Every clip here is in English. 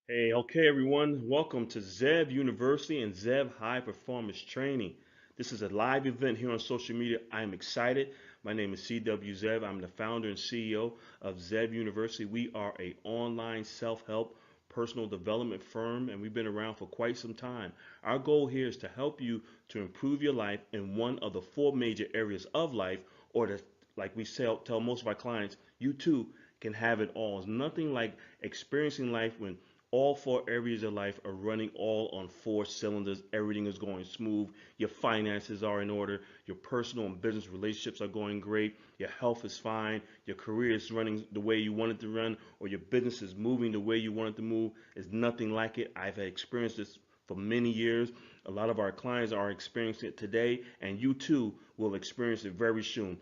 Hey, okay, everyone. Welcome to Zev University and Zev High Performance Training. This is a live event here on social media. I'm excited. My name is CW Zev. I'm the founder and CEO of Zev University. We are a online self-help personal development firm, and we've been around for quite some time. Our goal here is to help you to improve your life in one of the four major areas of life, or to, like we tell most of our clients, you too can have it all. It's nothing like experiencing life when all four areas of life are running all on four cylinders. Everything is going smooth. Your finances are in order. Your personal and business relationships are going great. Your health is fine. Your career is running the way you want it to run, or your business is moving the way you want it to move. It's nothing like it. I've experienced this for many years. A lot of our clients are experiencing it today, and you too will experience it very soon.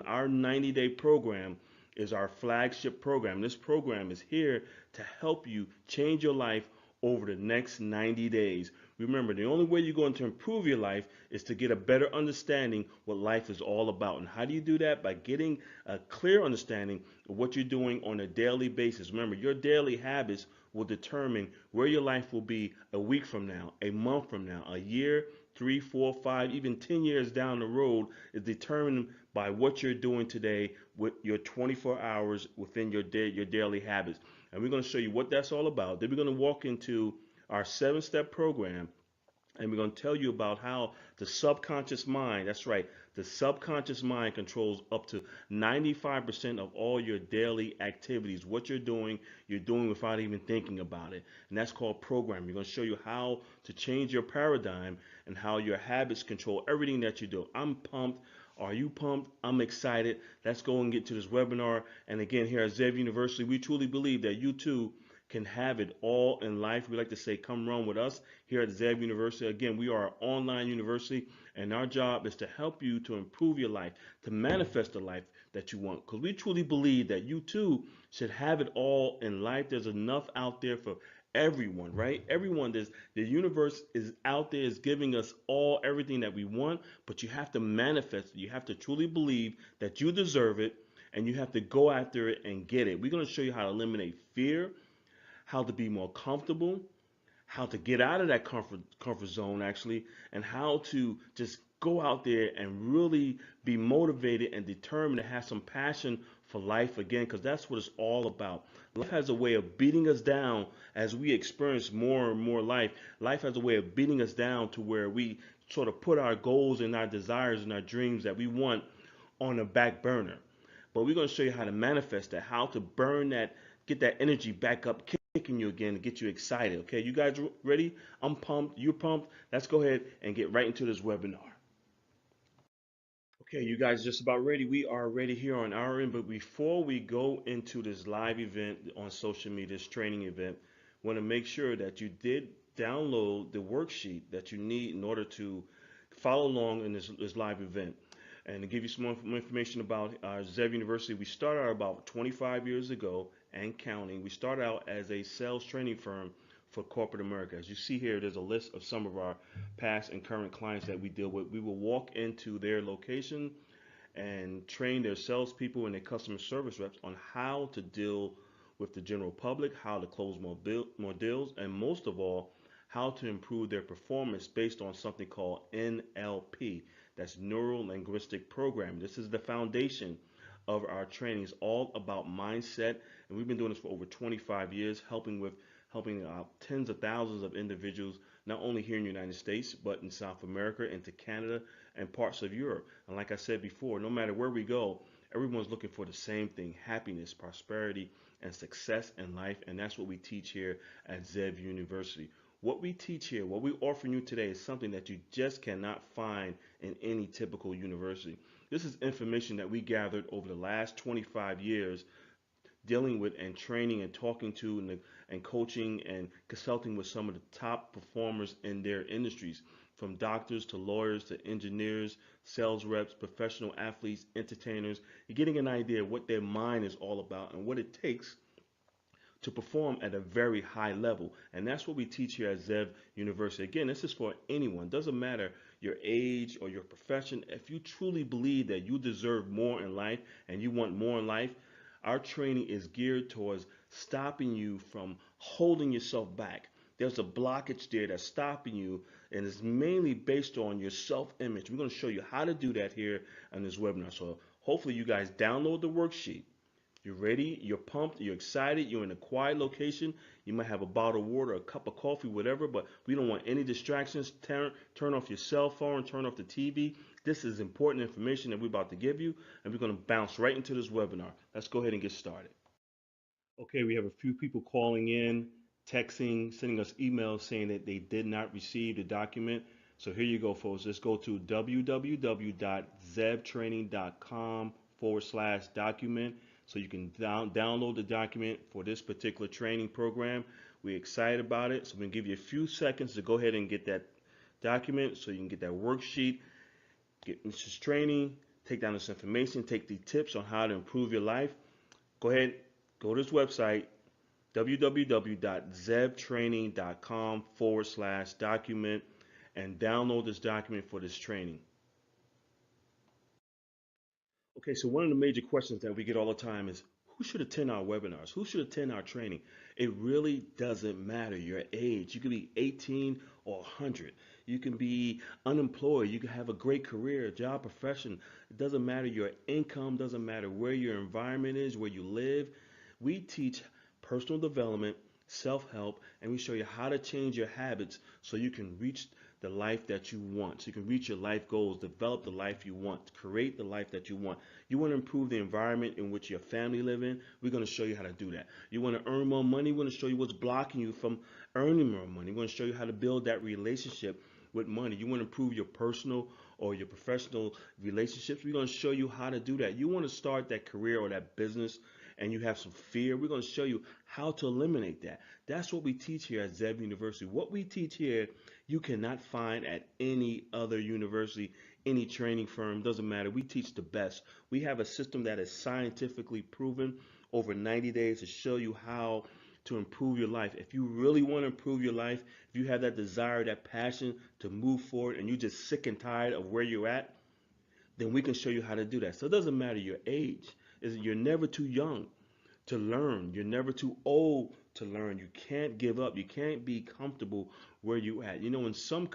Our 90-day program is our flagship program. This program is here to help you change your life over the next 90 days. Remember, the only way you're going to improve your life is to get a better understanding what life is all about. And how do you do that? By getting a clear understanding of what you're doing on a daily basis. Remember, your daily habits will determine where your life will be a week from now, a month from now, a year, 3, 4, 5, even 10 years down the road is determined by what you're doing today with your 24 hours within your daily habits. And we're going to show you what that's all about. Then we're going to walk into our 7-step program, and we're going to tell you about how the subconscious mind, that's right, the subconscious mind controls up to 95% of all your daily activities. What you're doing without even thinking about it. And that's called programming. We're going to show you how to change your paradigm and how your habits control everything that you do. I'm pumped. Are you pumped? I'm excited. Let's go and get to this webinar. And again, here at Zev University, we truly believe that you too can have it all in life. We like to say, come run with us here at Zev University. Again, we are an online university, and our job is to help you to improve your life, to manifest the life that you want. Because we truly believe that you too should have it all in life. There's enough out there for everyone, right? Everyone, the universe is out there, is giving us all everything that we want, but you have to manifest it. You have to truly believe that you deserve it, and you have to go after it and get it. We're going to show you how to eliminate fear, how to be more comfortable, how to get out of that comfort zone actually, and how to just go out there and really be motivated and determined to have some passion for life again, because that's what it's all about. Life has a way of beating us down as we experience more and more life. Life has a way of beating us down to where we sort of put our goals and our desires and our dreams that we want on the back burner. But we're going to show you how to manifest that, how to burn that, get that energy back up, kicking you again to get you excited. Okay, you guys ready? I'm pumped. You're pumped. Let's go ahead and get right into this webinar. Okay, you guys just about ready. We are ready here on our end. But before we go into this live event on social media, this training event, want to make sure that you did download the worksheet that you need in order to follow along in this live event. And to give you some more information about Zev University, we started out about 25 years ago and counting. We started out as a sales training firm for corporate America. As you see here, there's a list of some of our past and current clients that we deal with. We will walk into their location and train their salespeople and their customer service reps on how to deal with the general public, how to close more deals, and most of all, how to improve their performance based on something called NLP. That's Neuro Linguistic Programming. This is the foundation of our training. It's all about mindset, and we've been doing this for over 25 years, helping tens of thousands of individuals, not only here in the United States, but in South America, into Canada, and parts of Europe. And like I said before, no matter where we go, everyone's looking for the same thing: happiness, prosperity, and success in life. And that's what we teach here at Zev University. What we teach here, what we offer you today, is something that you just cannot find in any typical university. This is information that we gathered over the last 25 years, dealing with and training and talking to and coaching and consulting with some of the top performers in their industries, from doctors to lawyers to engineers, sales reps, professional athletes, entertainers. You're getting an idea of what their mind is all about and what it takes to perform at a very high level. And that's what we teach here at Zev University. Again, this is for anyone. It doesn't matter your age or your profession. If you truly believe that you deserve more in life and you want more in life, our training is geared towards stopping you from holding yourself back. There's a blockage there that's stopping you, and it's mainly based on your self-image. We're going to show you how to do that here on this webinar. So hopefully you guys download the worksheet. You're ready, you're pumped, you're excited, you're in a quiet location. You might have a bottle of water, a cup of coffee, whatever, but we don't want any distractions. Turn off your cell phone, turn off the TV. This is important information that we're about to give you, and we're going to bounce right into this webinar. Let's go ahead and get started. Okay, we have a few people calling in, texting, sending us emails saying that they did not receive the document. So here you go, folks. Let's go to www.zebtraining.com/document so you can download the document for this particular training program. We're excited about it. So I'm going to give you a few seconds to go ahead and get that document so you can get that worksheet, get Mrs. Training, take down this information, take the tips on how to improve your life. Go ahead, go to this website, www.zebtraining.com/document, and download this document for this training. Okay, so one of the major questions that we get all the time is who should attend our webinars? Who should attend our training? It really doesn't matter your age. You can be 18 or 100. You can be unemployed. You can have a great career, job, profession. It doesn't matter your income, doesn't matter where your environment is, where you live. We teach personal development, self-help, and we show you how to change your habits so you can reach the life that you want. So you can reach your life goals, develop the life you want, create the life that you want. You want to improve the environment in which your family live in. We're going to show you how to do that. You want to earn more money. We're going to show you what's blocking you from earning more money. We're going to show you how to build that relationship with money. You want to improve your personal or your professional relationships. We're going to show you how to do that. You want to start that career or that business and you have some fear. We're going to show you how to eliminate that. That's what we teach here at Zeb University. What we teach here, you cannot find at any other university, any training firm, doesn't matter. We teach the best. We have a system that is scientifically proven over 90 days to show you how to improve your life. If you really want to improve your life, if you have that desire, that passion to move forward, and you're just sick and tired of where you're at, then we can show you how to do that. So it doesn't matter your age. You're never too young to learn. You're never too old to learn. You can't give up. You can't be comfortable where you at. You know, in some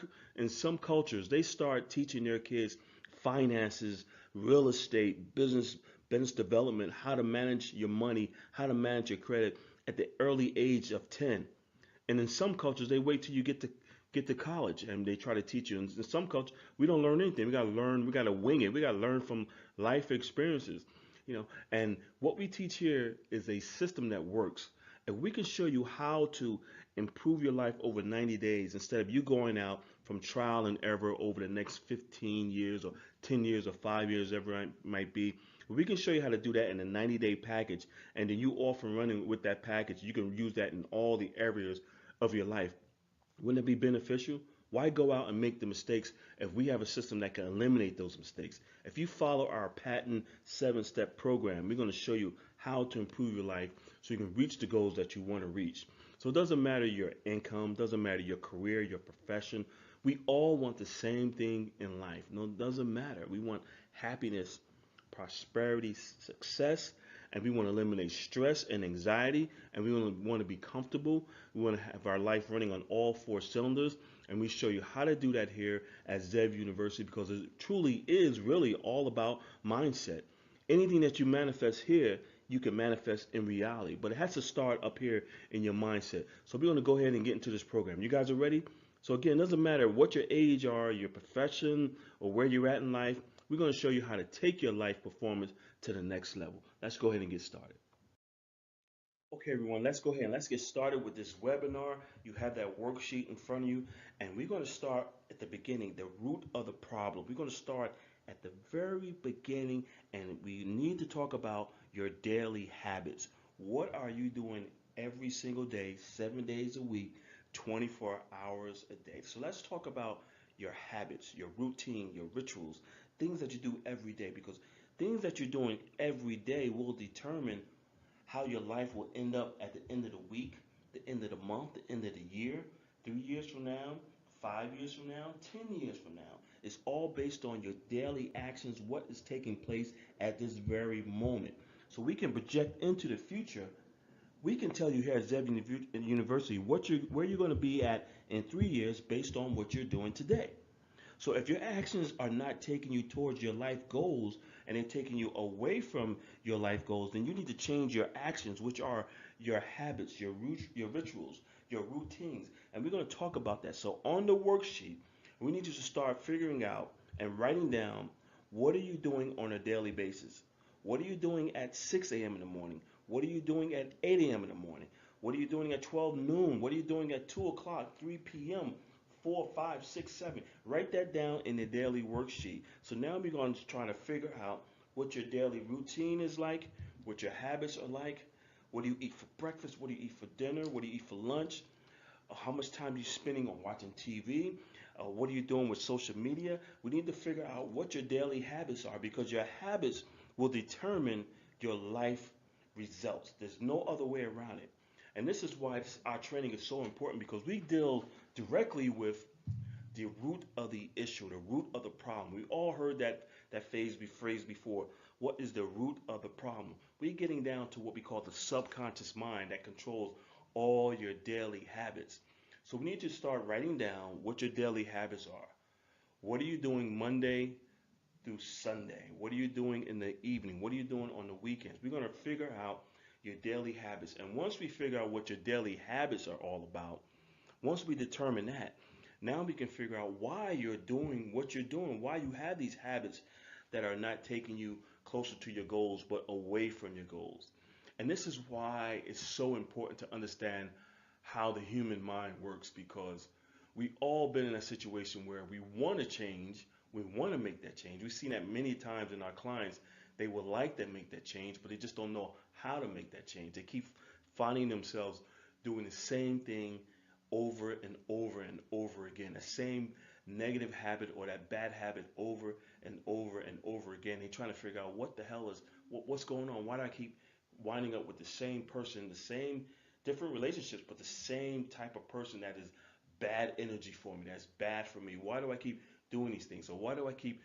cultures, they start teaching their kids finances, real estate, business development, how to manage your money, how to manage your credit at the early age of 10. And in some cultures, they wait till you get to college and they try to teach you. In some cultures, we don't learn anything. We got to learn. We got to wing it. We got to learn from life experiences. And what we teach here is a system that works. And we can show you how to improve your life over 90 days instead of you going out from trial and error over the next 15 years or 10 years or 5 years, ever it might be. We can show you how to do that in a 90-day package, and then you off and running with that package. You can use that in all the areas of your life. Wouldn't it be beneficial? Why go out and make the mistakes if we have a system that can eliminate those mistakes? If you follow our patent 7-step program, we're going to show you how to improve your life so you can reach the goals that you want to reach. So it doesn't matter your income, doesn't matter your career, your profession. We all want the same thing in life. No, it doesn't matter. We want happiness, prosperity, success, and we want to eliminate stress and anxiety, and we want to be comfortable. We want to have our life running on all 4 cylinders, and we show you how to do that here at Zeb University because it truly is really all about mindset. Anything that you manifest here, you can manifest in reality, but it has to start up here in your mindset. So we're going to go ahead and get into this program. You guys are ready? So again, it doesn't matter what your age are, your profession, or where you're at in life. We're going to show you how to take your life performance to the next level. Let's go ahead and get started. Okay, everyone, let's go ahead and let's get started with this webinar. You have that worksheet in front of you, and we're going to start at the beginning, the root of the problem. We're going to start at the very beginning, and we need to talk about your daily habits. What are you doing every single day, 7 days a week, 24 hours a day? So let's talk about your habits, your routine, your rituals, things that you do every day, because things that you're doing every day will determine how your life will end up at the end of the week, the end of the month, the end of the year, 3 years from now, 5 years from now, 10 years from now. It's all based on your daily actions, what is taking place at this very moment. So we can project into the future We can tell you here at University where you're going to be at in 3 years based on what you're doing today. So if your actions are not taking you towards your life goals and they're taking you away from your life goals, then you need to change your actions, which are your habits, your rituals, your routines. And we're going to talk about that. So on the worksheet, we need you to start figuring out and writing down what are you doing on a daily basis? What are you doing at 6 a.m. in the morning? What are you doing at 8 a.m. in the morning? What are you doing at 12 noon? What are you doing at 2 o'clock, 3 p.m., 4, 5, 6, 7? Write that down in the daily worksheet. So now we're going to try to figure out what your daily routine is like, what your habits are like. What do you eat for breakfast? What do you eat for dinner? What do you eat for lunch? How much time are you spending on watching TV? What are you doing with social media? We need to figure out what your daily habits are because your habits will determine your life results. There's no other way around it. And this is why our training is so important because we deal directly with the root of the issue, the root of the problem. We all heard that phrase before. What is the root of the problem? We're getting down to what we call the subconscious mind that controls all your daily habits. So we need to start writing down what your daily habits are. What are you doing Monday through Sunday? What are you doing in the evening? What are you doing on the weekends? We're going to figure out your daily habits. And once we figure out what your daily habits are all about, once we determine that, now we can figure out why you're doing what you're doing, why you have these habits that are not taking you closer to your goals but away from your goals. And this is why it's so important to understand how the human mind works because we've all been in a situation where we want to change, we want to make that change. We've seen that many times in our clients. They would like to make that change, but they just don't know how to make that change. They keep finding themselves doing the same thing over and over and over again, the same negative habit or that bad habit over and over and over again. They're trying to figure out what the hell is what's going on. Why do I keep winding up with the same person, the same different relationships, but the same type of person that is bad energy for me, that's bad for me? Why do I keep doing these things? Or why do I keep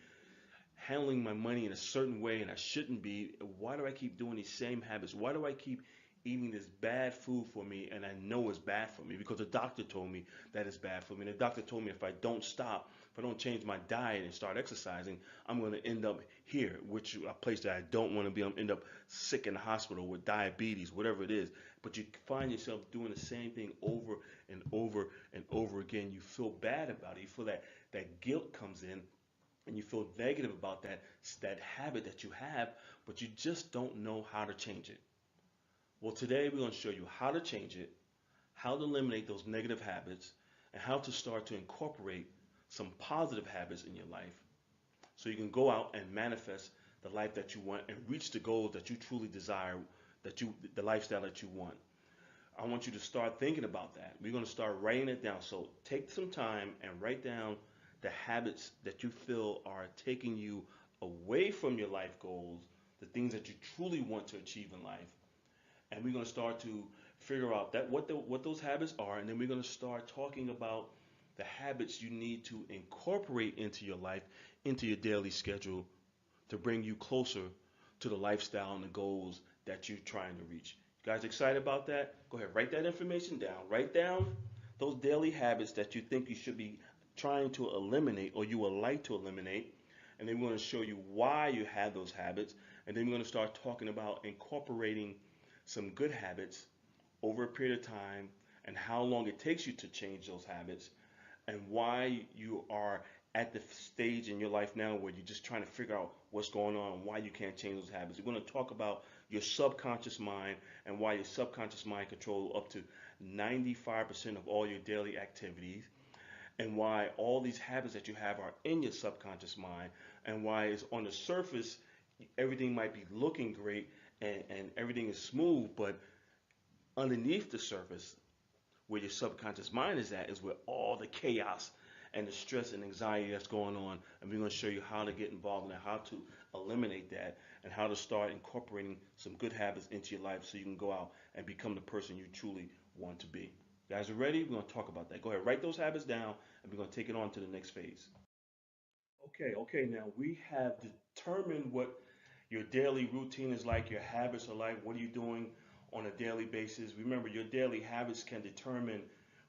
handling my money in a certain way and I shouldn't be? Why do I keep doing these same habits? Why do I keep eating this bad food for me and I know it's bad for me because the doctor told me that it's bad for me? And the doctor told me if I don't stop, if I don't change my diet and start exercising, I'm going to end up here, which is a place that I don't want to be. I'm end up sick in the hospital with diabetes, whatever it is. But you find yourself doing the same thing over and over and over again. You feel bad about it. You feel that guilt comes in and you feel negative about that habit that you have, but you just don't know how to change it. Well, today we're going to show you how to change it, how to eliminate those negative habits, and how to start to incorporate some positive habits in your life so you can go out and manifest the life that you want and reach the goals that you truly desire, the lifestyle that you want. I want you to start thinking about that. We're going to start writing it down. So take some time and write down the habits that you feel are taking you away from your life goals, the things that you truly want to achieve in life. And we're going to start to figure out what those habits are, and then we're going to start talking about the habits you need to incorporate into your life, into your daily schedule to bring you closer to the lifestyle and the goals that you're trying to reach. You guys excited about that? Go ahead, write that information down. Write down those daily habits that you think you should be trying to eliminate or you would like to eliminate. And then we're going to show you why you have those habits. And then we're going to start talking about incorporating some good habits over a period of time and how long it takes you to change those habits and why you are at the stage in your life now where you're just trying to figure out what's going on and why you can't change those habits. We're going to talk about your subconscious mind and why your subconscious mind controls up to 95% of all your daily activities and why all these habits that you have are in your subconscious mind and why it's on the surface everything might be looking great and everything is smooth, but underneath the surface where your subconscious mind is at is where all the chaos and the stress and anxiety that's going on. And we're going to show you how to get involved in that, how to eliminate that, and how to start incorporating some good habits into your life so you can go out and become the person you truly want to be. You guys are ready? We're going to talk about that. Go ahead, write those habits down, and we're going to take it on to the next phase. Okay, now we have determined what your daily routine is like, your habits are like, what are you doing on a daily basis. Remember, your daily habits can determine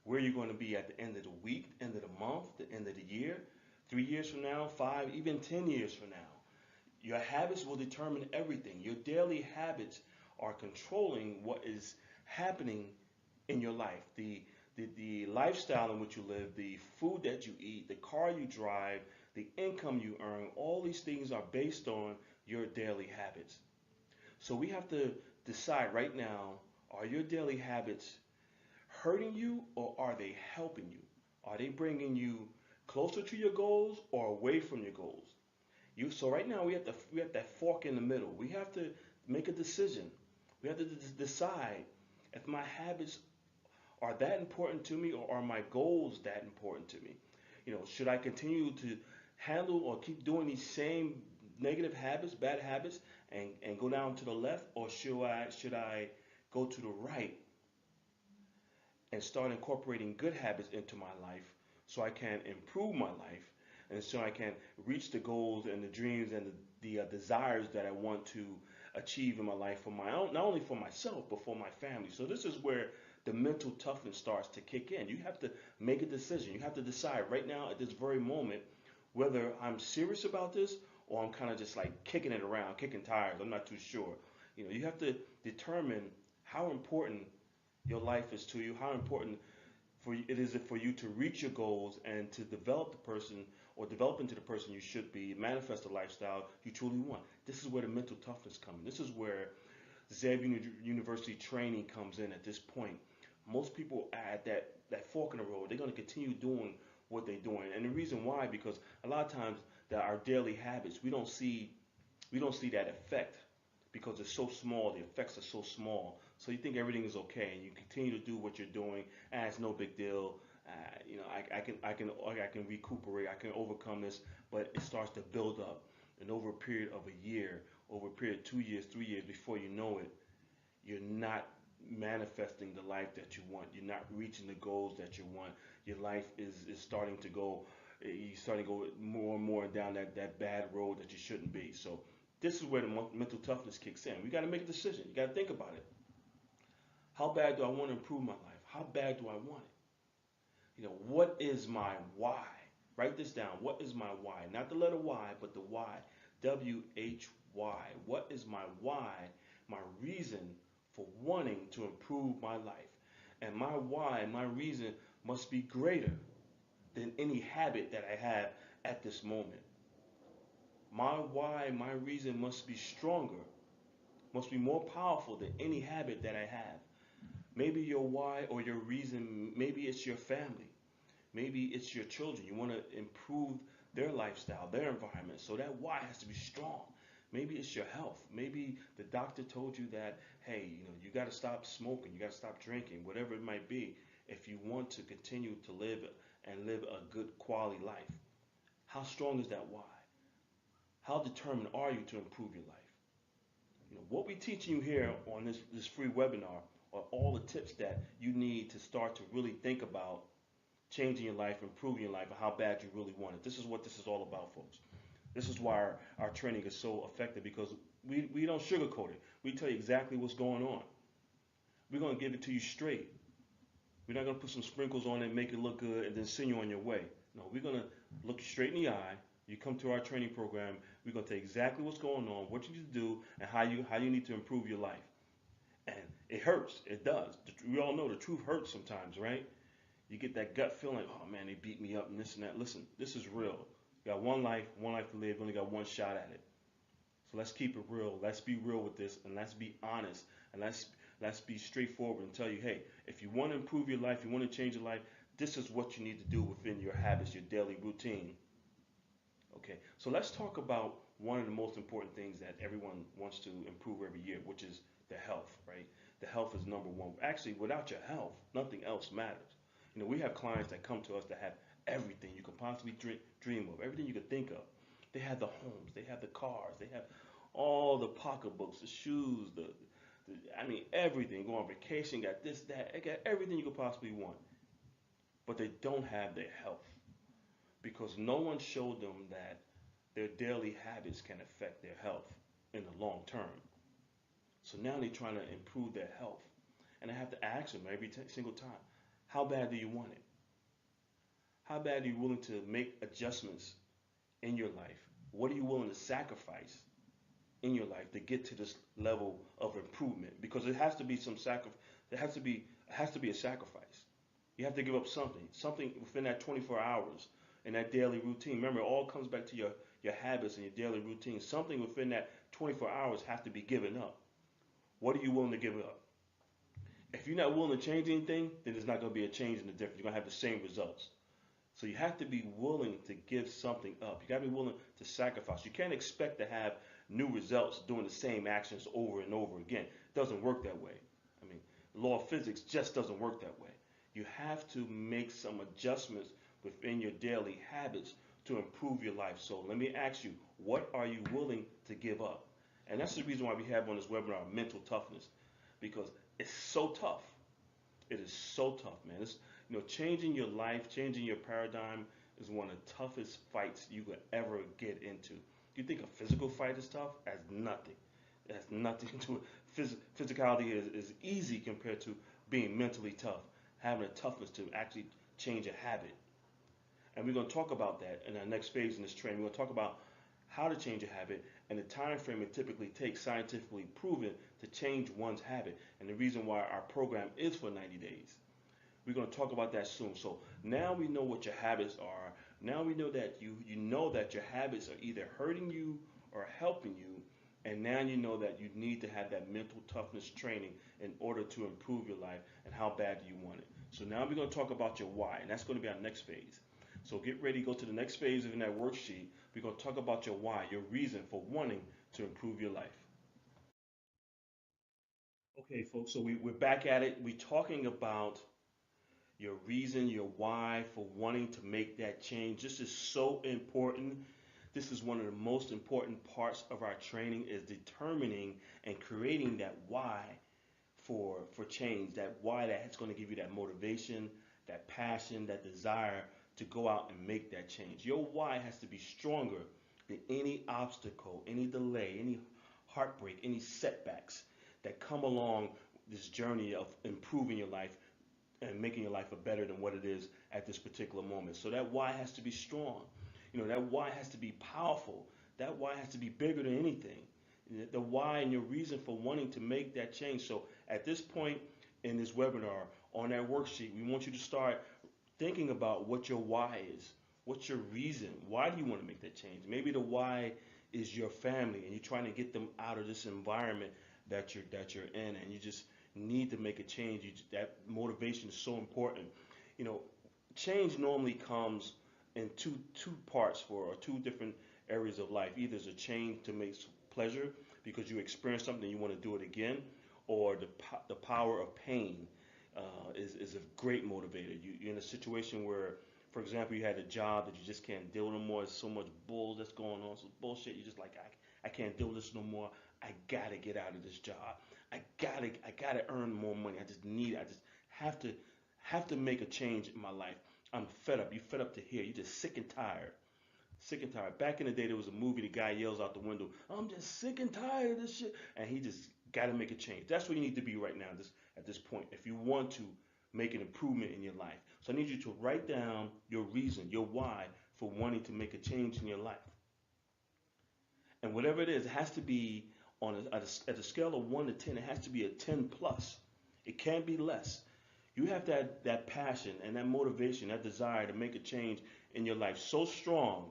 where you're going to be at the end of the week, end of the month, the end of the year, 3 years from now, 5, even 10 years from now. Your habits will determine everything. Your daily habits are controlling what is happening in your life. The lifestyle in which you live, the food that you eat, the car you drive, the income you earn, all these things are based on your daily habits. So we have to decide right now, are your daily habits hurting you or are they helping you? Are they bringing you closer to your goals or away from your goals? So right now we have that fork in the middle. We have to make a decision. We have to decide if my habits are that important to me or are my goals that important to me? Should I continue to handle or keep doing these same negative habits, bad habits, and go down to the left, or should I go to the right and start incorporating good habits into my life so I can improve my life and so I can reach the goals and the dreams and the desires that I want to achieve in my life for my own, not only for myself, but for my family. So this is where the mental toughness starts to kick in. You have to make a decision. You have to decide right now at this very moment whether I'm serious about this or I'm kind of just like kicking it around, kicking tires. I'm not too sure. You have to determine how important your life is to you, how important it is for you to reach your goals and to develop the person or develop into the person you should be, manifest the lifestyle you truly want. This is where the mental toughness comes in. This is where Zev University training comes in at this point. Most people are at that fork in the road. They're going to continue doing what they're doing. And the reason why, because a lot of times that our daily habits, we don't see that effect because it's so small. The effects are so small. So you think everything is okay, and you continue to do what you're doing, and it's no big deal. I can recuperate. I can overcome this, but it starts to build up, and over a period of a year, over a period of 2 years, 3 years, before you know it, you're not manifesting the life that you want. You're not reaching the goals that you want. Your life is starting to go. You're starting to go more and more down that bad road that you shouldn't be. So this is where the mental toughness kicks in. We got to make a decision. You got to think about it. How bad do I want to improve my life? How bad do I want it? What is my why? Write this down. What is my why? Not the letter Y, but the Y. WHY. What is my why? My reason for wanting to improve my life. And my why, my reason must be greater than any habit that I have at this moment. My why, my reason must be stronger, must be more powerful than any habit that I have. Maybe your why or your reason, maybe it's your family. Maybe it's your children. You want to improve their lifestyle, their environment. So that why has to be strong. Maybe it's your health. Maybe the doctor told you that, hey, you got to stop smoking, you got to stop drinking, whatever it might be, if you want to continue to live and live a good quality life. How strong is that why? How determined are you to improve your life? What we're teaching you here on this free webinar are all the tips that you need to start to really think about changing your life, improving your life, and how bad you really want it. This is what this is all about, folks. This is why our training is so effective, because we don't sugarcoat it. We tell you exactly what's going on. We're going to give it to you straight. We're not going to put some sprinkles on it and make it look good and then send you on your way. No, we're going to look you straight in the eye. You come to our training program, we're going to tell you exactly what's going on, what you need to do, and how you need to improve your life. And it hurts. It does. We all know the truth hurts sometimes, right? You get that gut feeling like, oh man, they beat me up and this and that. Listen, this is real. You got one life to live. You only got one shot at it. So let's keep it real. Let's be real with this, and let's be honest, and let's be straightforward and tell you, hey, if you want to improve your life, you want to change your life, this is what you need to do within your habits, your daily routine. Okay, so let's talk about one of the most important things that everyone wants to improve every year, which is the health, right? The health is number one. Actually, without your health, nothing else matters. We have clients that come to us that have everything you could possibly dream of, everything you could think of. They have the homes, they have the cars, they have all the pocketbooks, the shoes, everything. Go on vacation, got this, that, they got everything you could possibly want. But they don't have their health because no one showed them that their daily habits can affect their health in the long term. So now they're trying to improve their health. And I have to ask them every single time, how bad do you want it? How bad are you willing to make adjustments in your life? What are you willing to sacrifice in your life to get to this level of improvement? Because it has to be some sacrifice. It has to be a sacrifice. You have to give up something within that 24 hours in that daily routine. Remember, it all comes back to your habits and your daily routine. Something within that 24 hours has to be given up. What are you willing to give up? If you're not willing to change anything, then there's not going to be a change in the difference. You're going to have the same results. So you have to be willing to give something up. You got to be willing to sacrifice. You can't expect to have new results doing the same actions over and over again. It doesn't work that way. I mean, the law of physics just doesn't work that way. You have to make some adjustments within your daily habits to improve your life. So let me ask you, what are you willing to give up? And that's the reason why we have on this webinar mental toughness, because it's so tough. It is so tough, man. Changing your life, changing your paradigm is one of the toughest fights you could ever get into. You think a physical fight is tough? That's nothing. It has nothing to it. Physicality is easy compared to being mentally tough, having a toughness to actually change a habit. And we're going to talk about that in our next phase in this training. We're going to talk about how to change a habit and the time frame it typically takes, scientifically proven, to change one's habit, and the reason why our program is for 90 days. We're going to talk about that soon. So now we know what your habits are. Now we know that you know that your habits are either hurting you or helping you, and now you know that you need to have that mental toughness training in order to improve your life. And how bad do you want it? So now we're going to talk about your why, and that's going to be our next phase. So get ready, go to the next phase in that worksheet. We're going to talk about your why, your reason for wanting to improve your life. Okay, folks, so we're back at it. We're talking about your reason, your why for wanting to make that change. This is so important. This is one of the most important parts of our training, is determining and creating that why for change, that why that's going to give you that motivation, that passion, that desire to go out and make that change. Your why has to be stronger than any obstacle, any delay, any heartbreak, any setbacks that come along this journey of improving your life and making your life better than what it is at this particular moment. So that why has to be strong. That why has to be powerful. That why has to be bigger than anything. The why and your reason for wanting to make that change. So at this point in this webinar, on that worksheet, we want you to start thinking about what your why is. What's your reason? Why do you want to make that change? Maybe the why is your family, and you're trying to get them out of this environment that you're in, and you just need to make a change. That motivation is so important. You know, Change normally comes in two parts or two different areas of life. Either it's a change to make pleasure because you experience something and you want to do it again, or the power of pain is a great motivator. You're in a situation where, for example, you had a job that you just can't deal with no more. There's so much bull that's going on, so bullshit. You're just like, I can't deal with this no more. I gotta get out of this job. I gotta earn more money. I just need it. I just have to make a change in my life. I'm fed up. You're fed up to here. You're just sick and tired. Sick and tired. Back in the day, there was a movie. The guy yells out the window, "I'm just sick and tired of this shit," and he just got to make a change. That's where you need to be right now, at this point, if you want to make an improvement in your life. So I need you to write down your reason, your why for wanting to make a change in your life. And whatever it is, it has to be at a scale of 1 to 10. It has to be a 10 plus. It can't be less. You have that passion and that motivation, that desire to make a change in your life so strong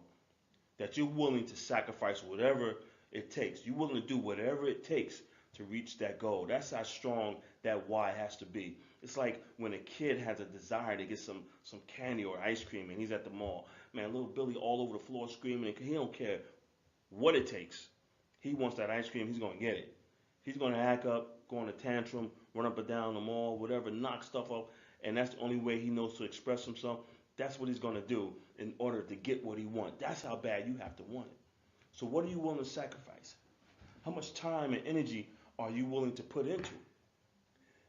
that you're willing to sacrifice whatever it takes. You're willing to do whatever it takes to reach that goal. That's how strong that why has to be. It's like when a kid has a desire to get some candy or ice cream and he's at the mall. Man, little Billy all over the floor screaming, and he don't care what it takes. He wants that ice cream, he's going to get it. He's going to act up, go on a tantrum, run up and down the mall, whatever, knock stuff up, and that's the only way he knows to express himself. That's what he's going to do in order to get what he wants. That's how bad you have to want it. So what are you willing to sacrifice? How much time and energy are you willing to put into it?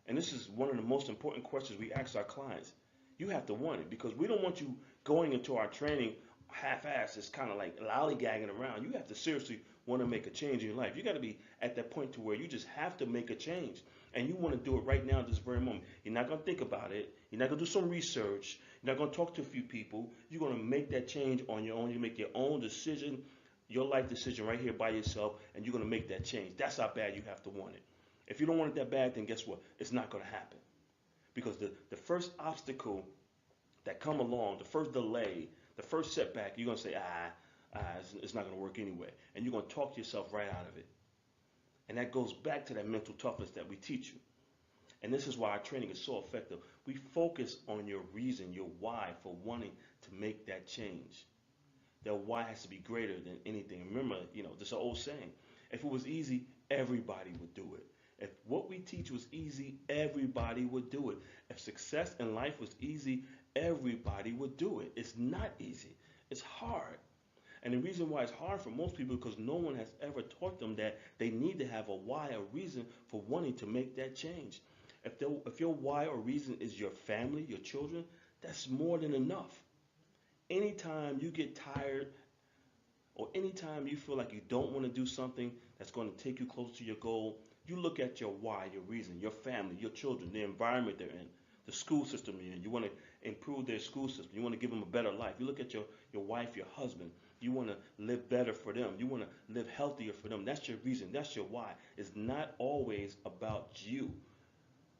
And this is one of the most important questions we ask our clients. You have to want it, because we don't want you going into our training half-assed. It's kind of like lollygagging around. You have to seriously want to make a change in your life. You got to be at that point to where you just have to make a change. And you want to do it right now, this very moment. You're not going to think about it. You're not going to do some research. You're not going to talk to a few people. You're going to make that change on your own. You make your own decision, your life decision right here by yourself, and you're going to make that change. That's how bad you have to want it. If you don't want it that bad, then guess what? It's not going to happen. Because the first obstacle that come along, the first delay, the first setback, you're going to say, it's not going to work anyway. And you're going to talk yourself right out of it. And that goes back to that mental toughness that we teach you. And this is why our training is so effective. We focus on your reason, your why for wanting to make that change. That why has to be greater than anything. Remember, this is an old saying. If it was easy, everybody would do it. If what we teach was easy, everybody would do it. If success in life was easy, everybody would do it. It's not easy. It's hard. And the reason why it's hard for most people is because no one has ever taught them that they need to have a why, a reason for wanting to make that change. If your why or reason is your family, your children, that's more than enough. Anytime you get tired or anytime you feel like you don't want to do something that's going to take you closer to your goal, you look at your why, your reason, your family, your children, the environment they're in, the school system you're in. You want to improve their school system. You want to give them a better life. You look at your wife, your husband. You want to live better for them. You want to live healthier for them. That's your reason. That's your why. It's not always about you,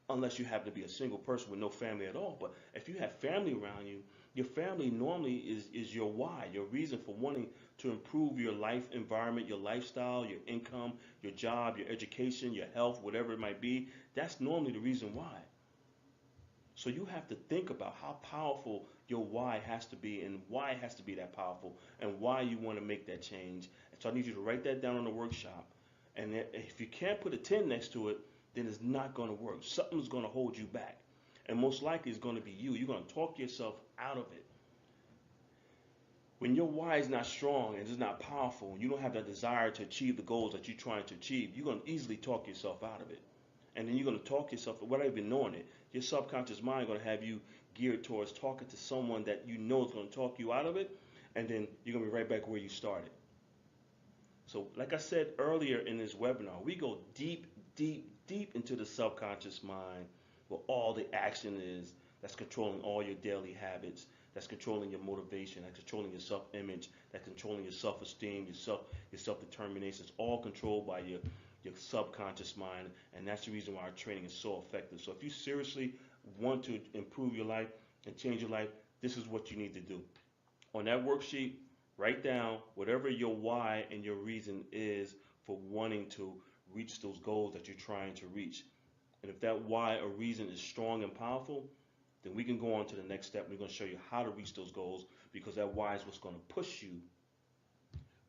unless you happen to be a single person with no family at all. But if you have family around you, your family normally is your why, your reason for wanting to improve your life environment, your lifestyle, your income, your job, your education, your health, whatever it might be. That's normally the reason why. So you have to think about how powerful your why has to be and why it has to be that powerful and why you want to make that change. And so I need you to write that down on the workshop. And if you can't put a 10 next to it, then it's not going to work. Something's going to hold you back. And most likely it's going to be you. You're going to talk yourself out of it. When your why is not strong and it's not powerful, and you don't have that desire to achieve the goals that you're trying to achieve, you're going to easily talk yourself out of it. And then you're going to talk yourself, without even knowing it, your subconscious mind is going to have you geared towards talking to someone that you know is going to talk you out of it, and then you're going to be right back where you started. So like I said earlier in this webinar, we go deep, deep, deep into the subconscious mind where all the action is that's controlling all your daily habits, that's controlling your motivation, that's controlling your self-image, that's controlling your self-esteem, your self-determination. It's all controlled by your subconscious mind, and that's the reason why our training is so effective. So if you seriously want to improve your life and change your life, this is what you need to do. On that worksheet, write down whatever your why and your reason is for wanting to reach those goals that you're trying to reach. And if that why or reason is strong and powerful, then we can go on to the next step. We're going to show you how to reach those goals, because that why is what's going to push you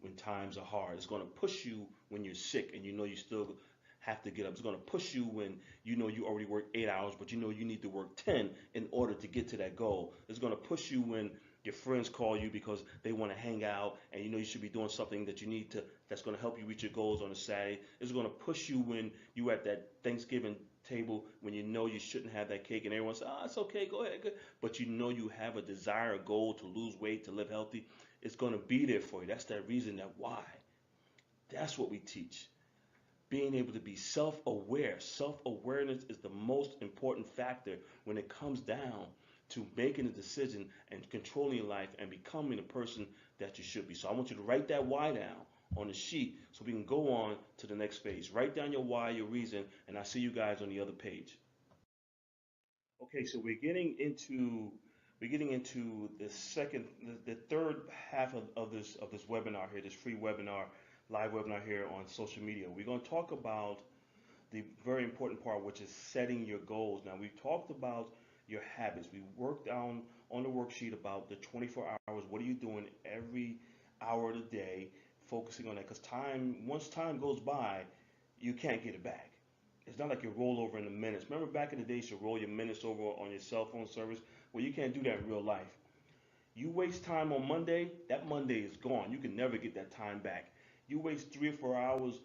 when times are hard. It's going to push you when you're sick and you know you still have to get up. It's going to push you when you know you already work 8 hours, but you know you need to work 10 in order to get to that goal. It's going to push you when your friends call you because they want to hang out and you know you should be doing something that you need to, that's going to help you reach your goals on a Saturday. It's going to push you when you're at that Thanksgiving table when you know you shouldn't have that cake and everyone says, it's okay, go ahead. Good. But you know you have a desire, a goal to lose weight, to live healthy. It's going to be there for you. That's that reason, that why. That's what we teach. Being able to be self-aware. Self-awareness is the most important factor when it comes down to making a decision and controlling your life and becoming the person that you should be. So I want you to write that why down on the sheet so we can go on to the next page. Write down your why, your reason, and I'll see you guys on the other page. Okay, so we're getting into the third half of this webinar here, this free webinar, live webinar here on social media. We're going to talk about the very important part, which is setting your goals. Now, we've talked about your habits. We worked down on the worksheet about the 24 hours. What are you doing every hour of the day, focusing on that? Because once time goes by, you can't get it back. It's not like you roll over in the minutes. Remember back in the days, you roll your minutes over on your cell phone service? Well, you can't do that in real life. You waste time on Monday, that Monday is gone. You can never get that time back. You waste 3 or 4 hours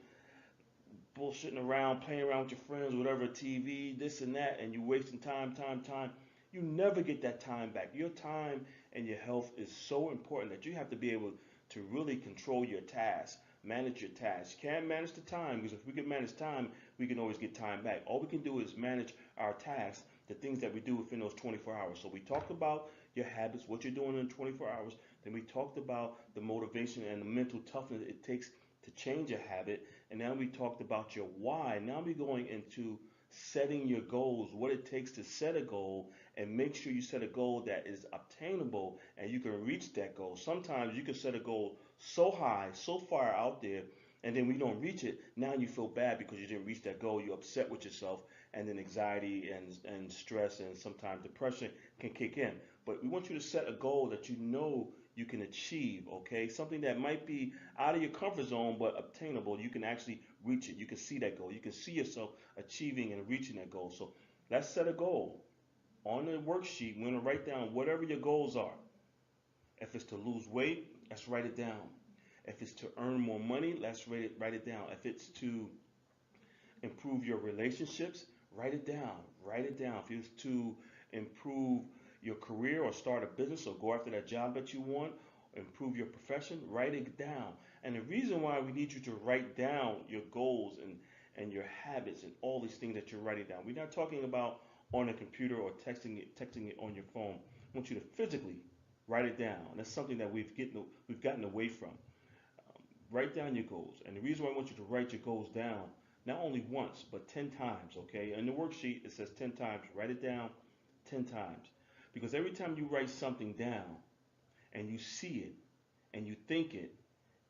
bullshitting around, playing around with your friends, whatever, TV, this and that, and you're wasting time. You never get that time back. Your time and your health is so important that you have to be able to really control your tasks. manage your tasks. You can't manage the time, because if we can manage time, we can always get time back. All we can do is manage our tasks, the things that we do within those 24 hours. So we talked about your habits, what you're doing in 24 hours. Then we talked about the motivation and the mental toughness it takes to change a habit. And now we talked about your why. Now we're going into setting your goals, what it takes to set a goal, and make sure you set a goal that is obtainable and you can reach that goal. Sometimes you can set a goal so high, so far out there, and then we don't reach it. Now you feel bad because you didn't reach that goal. You're upset with yourself, and then anxiety and stress and sometimes depression can kick in. But we want you to set a goal that you know you can achieve, okay? Something that might be out of your comfort zone but obtainable. You can actually reach it. You can see that goal. You can see yourself achieving and reaching that goal. So let's set a goal. On the worksheet, we're going to write down whatever your goals are. If it's to lose weight, let's write it down. If it's to earn more money, let's write it down. If it's to improve your relationships, write it down. Write it down. If it's to improve your career or start a business or go after that job that you want, improve your profession, write it down. And the reason why we need you to write down your goals and your habits and all these things that you're writing down. We're not talking about on a computer or texting it on your phone. I want you to physically write it down. That's something that we've gotten away from. Write down your goals. And the reason why I want you to write your goals down, not only once, but 10 times, okay? In the worksheet, it says 10 times. Write it down 10 times. Because every time you write something down and you see it and you think it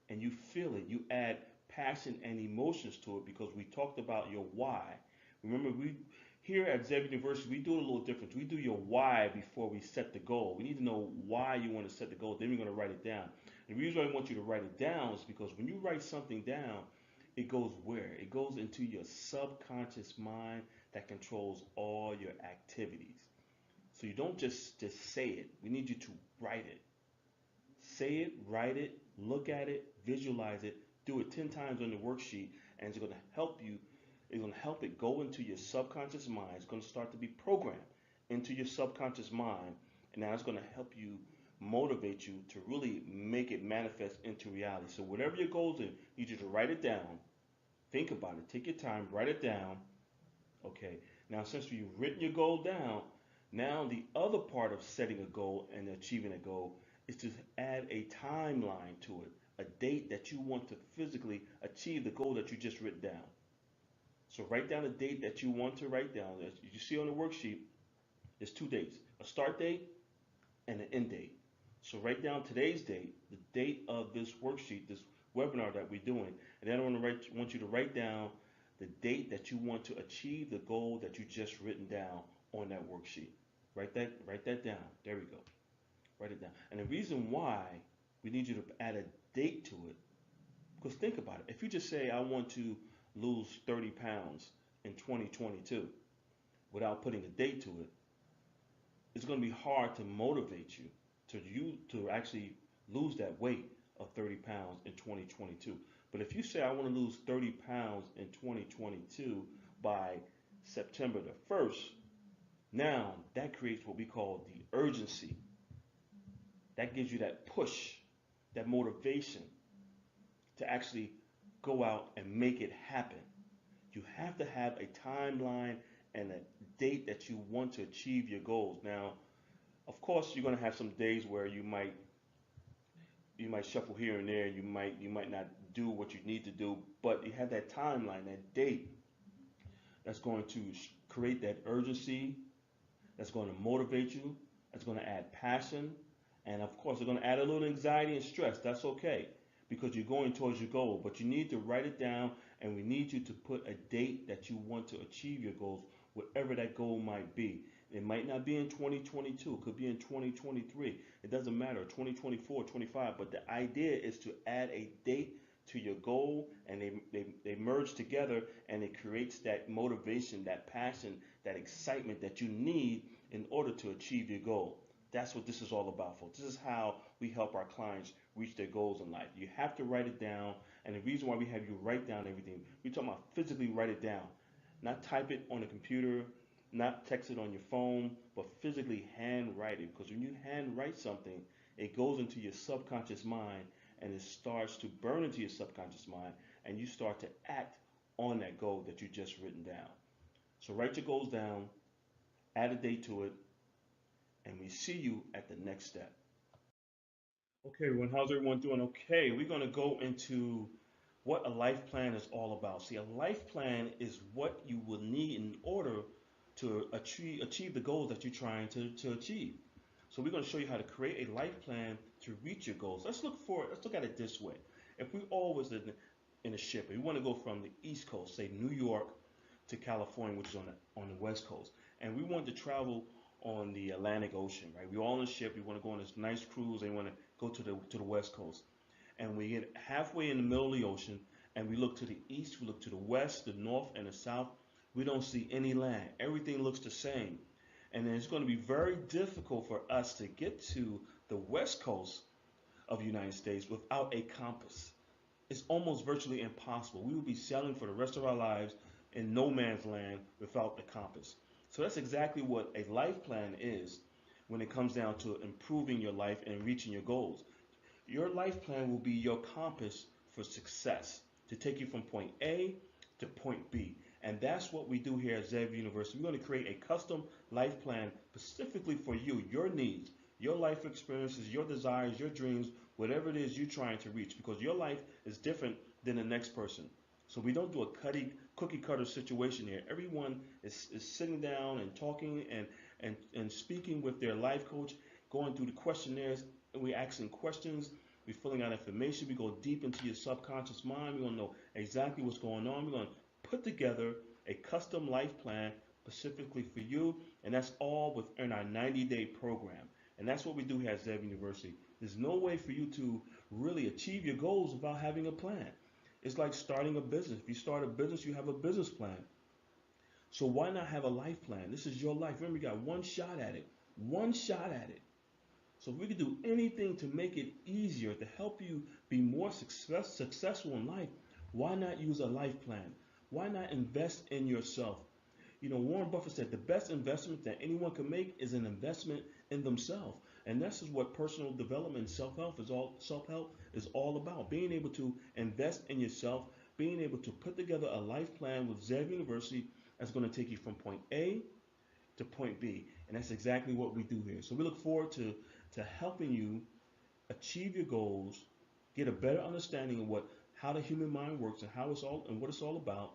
and you feel it, you add passion and emotions to it, because we talked about your why. Remember, we here at Zev University, we do it a little different. We do your why before we set the goal. We need to know why you want to set the goal. Then we're going to write it down. The reason why I want you to write it down is because when you write something down, it goes where? It goes into your subconscious mind that controls all your activities. So you don't just say it. We need you to write it. Say it, write it, look at it, visualize it, do it 10 times on the worksheet, and it's going to help you. It's going to help it go into your subconscious mind. It's going to start to be programmed into your subconscious mind, and now it's going to help you motivate you to really make it manifest into reality. So whatever your goals are, you need you to write it down. Think about it. Take your time, write it down. Okay. Now, since you've written your goal down, now the other part of setting a goal and achieving a goal is to add a timeline to it, a date that you want to physically achieve the goal that you just written down. So write down a date that you want to write down. As you see on the worksheet, there's 2 dates, a start date and an end date. So write down today's date, the date of this worksheet, this webinar that we're doing, and then I want you to write down the date that you want to achieve the goal that you just written down on that worksheet. Write that down. There we go. Write it down. And the reason why we need you to add a date to it, because think about it. If you just say, I want to lose 30 pounds in 2022 without putting a date to it, it's going to be hard to motivate you to actually lose that weight of 30 pounds in 2022. But if you say, I want to lose 30 pounds in 2022 by September the 1st, now that creates what we call the urgency. That gives you that push, that motivation to actually go out and make it happen. You have to have a timeline and a date that you want to achieve your goals. Now, of course, you're going to have some days where you might shuffle here and there. You might not do what you need to do, but you have that timeline, that date that's going to create that urgency, that's going to motivate you, that's going to add passion, and of course, it's going to add a little anxiety and stress. That's okay, because you're going towards your goal, but you need to write it down, and we need you to put a date that you want to achieve your goals, whatever that goal might be. It might not be in 2022, it could be in 2023. It doesn't matter, 2024, 25, but the idea is to add a date to your goal, and they merge together, and it creates that motivation, that passion, that excitement that you need in order to achieve your goal. That's what this is all about, folks. This is how we help our clients reach their goals in life. You have to write it down, and the reason why we have you write down everything, we're talking about physically write it down, not type it on a computer, not text it on your phone, but physically handwrite it. Because when you handwrite something, it goes into your subconscious mind, and it starts to burn into your subconscious mind, and you start to act on that goal that you just written down. So write your goals down, add a date to it, and we see you at the next step. Okay, everyone, how's everyone doing? Okay, we're going to go into what a life plan is all about. See, a life plan is what you will need in order to achieve the goals that you're trying to achieve. So we're going to show you how to create a life plan to reach your goals. Let's look at it this way. If we always in a ship, and we want to go from the East Coast, say New York, to California, which is on the West Coast, and we want to travel on the Atlantic Ocean, right? We're all on a ship. We want to go on this nice cruise, and we want to go to the West Coast, and we get halfway in the middle of the ocean, and we look to the east, we look to the west, the north, and the south. We don't see any land. Everything looks the same, and then it's going to be very difficult for us to get to the West Coast of the United States without a compass. It's almost virtually impossible. We will be sailing for the rest of our lives in no man's land without the compass. So that's exactly what a life plan is when it comes down to improving your life and reaching your goals. Your life plan will be your compass for success to take you from point A to point B. And that's what we do here at Zev University. We're going to create a custom life plan specifically for you, your needs, your life experiences, your desires, your dreams, whatever it is you're trying to reach, because your life is different than the next person. So we don't do a cookie cutter situation here. Everyone is sitting down and talking and speaking with their life coach, going through the questionnaires, and we're asking questions, we're filling out information, we go deep into your subconscious mind, we're gonna know exactly what's going on, we're gonna put together a custom life plan specifically for you, and that's all within our 90-day program. And that's what we do here at Zev University. There's no way for you to really achieve your goals without having a plan. It's like starting a business. If you start a business, you have a business plan. So why not have a life plan? This is your life. Remember, you got one shot at it. One shot at it. So if we could do anything to make it easier, to help you be more successful in life, why not use a life plan? Why not invest in yourself? You know, Warren Buffett said the best investment that anyone can make is an investment in themselves. And this is what personal development and self-help is all about. Being able to invest in yourself, being able to put together a life plan with Zev University that's going to take you from point A to point B. And that's exactly what we do here. So we look forward to helping you achieve your goals, get a better understanding of how the human mind works and what it's all about,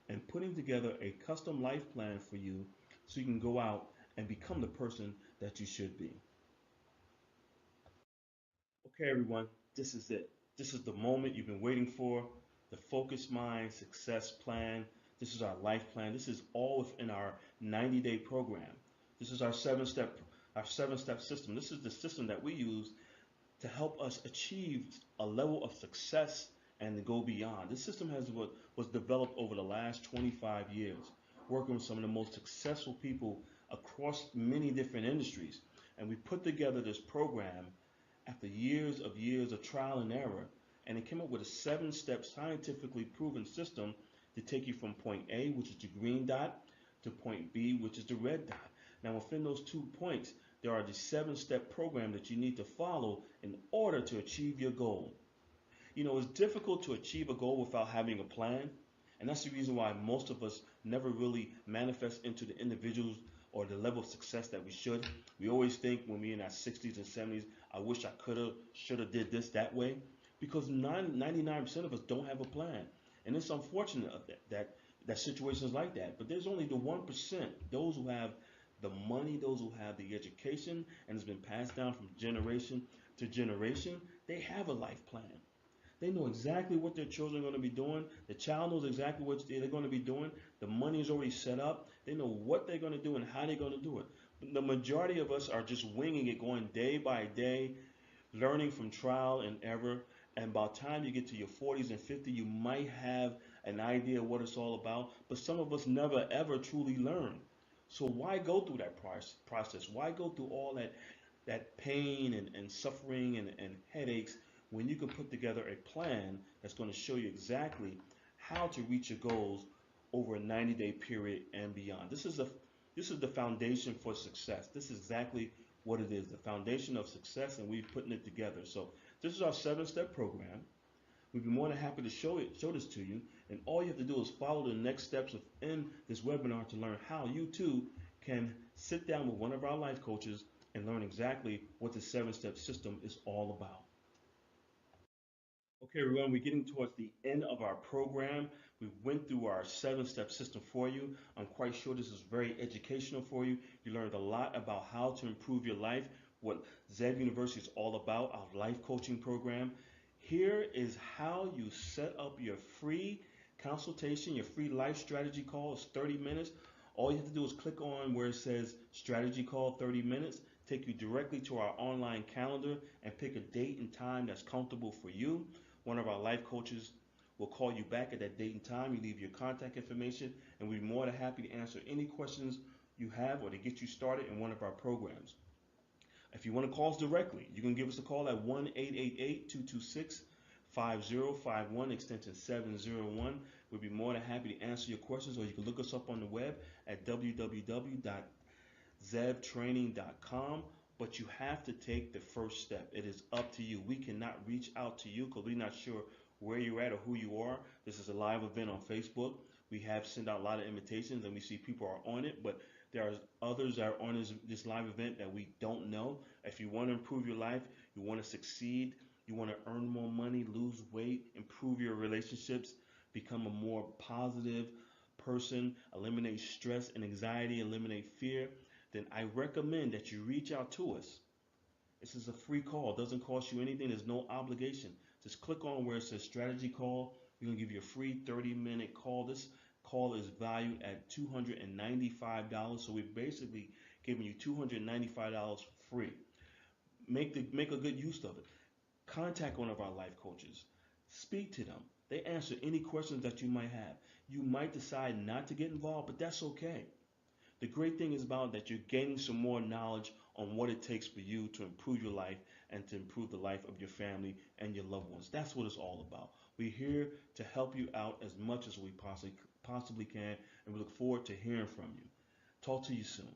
and putting together a custom life plan for you so you can go out and become the person that you should be. Okay, everyone, this is it. This is the moment you've been waiting for, the focused mind success plan. This is our life plan. This is all within our 90-day program. This is our seven-step system. This is the system that we use to help us achieve a level of success and to go beyond. This system was developed over the last 25 years, working with some of the most successful people across many different industries. And we put together this program after years of trial and error, and it came up with a 7-step scientifically proven system to take you from point A, which is the green dot, to point B, which is the red dot. Now within those 2 points, there are the 7-step program that you need to follow in order to achieve your goal. You know, it's difficult to achieve a goal without having a plan, and that's the reason why most of us never really manifest into the individuals or the level of success that we should. We always think when we're in our 60s and 70s, I wish I could have, should have did this that way, because 99% of us don't have a plan. And it's unfortunate that situations like that. But there's only the 1%, those who have the money, those who have the education, and it's been passed down from generation to generation. They have a life plan. They know exactly what their children are going to be doing. The child knows exactly what they're going to be doing. The money is already set up. They know what they're going to do and how they're going to do it. But the majority of us are just winging it, going day by day, learning from trial and error. And by the time you get to your 40s and 50s, you might have an idea what it's all about. But some of us never ever truly learn. So why go through that process? Why go through all that pain and suffering and headaches when you can put together a plan that's going to show you exactly how to reach your goals over a 90-day period and beyond. This is the foundation for success. This is exactly what it is, the foundation of success, and we've putting it together. So This is our 7-step program. We'd be more than happy to show this to you. And all you have to do is follow the next steps within this webinar to learn how you too can sit down with one of our life coaches and learn exactly what the 7-step system is all about. Okay, everyone, we're getting towards the end of our program. We went through our 7-step system for you. I'm quite sure this is very educational for you. You learned a lot about how to improve your life, what Zeb University is all about, our life coaching program. Here is how you set up your free consultation, your free life strategy call. It's 30 minutes. All you have to do is click on where it says strategy call 30 minutes, take you directly to our online calendar and pick a date and time that's comfortable for you. One of our life coaches will call you back at that date and time. You leave your contact information, and we'll be more than happy to answer any questions you have or to get you started in one of our programs. If you want to call us directly, you can give us a call at 1-888-226-5051, extension 701. We'll be more than happy to answer your questions, or you can look us up on the web at www.zebtraining.com. But you have to take the first step. It is up to you. We cannot reach out to you because we're not sure where you're at or who you are. This is a live event on Facebook. We have sent out a lot of invitations and we see people are on it, but there are others that are on this live event that we don't know. If you want to improve your life, you want to succeed, you want to earn more money, lose weight, improve your relationships, become a more positive person, eliminate stress and anxiety, eliminate fear, then I recommend that you reach out to us. This is a free call. It doesn't cost you anything. There's no obligation. Just click on where it says strategy call. We're going to give you a free 30-minute call. This call is valued at $295. So we're basically giving you $295 for free. Make a good use of it. Contact one of our life coaches. Speak to them. They answer any questions that you might have. You might decide not to get involved, but that's okay. The great thing is about that you're gaining some more knowledge on what it takes for you to improve your life and to improve the life of your family and your loved ones. That's what it's all about. We're here to help you out as much as we possibly can, and we look forward to hearing from you. Talk to you soon.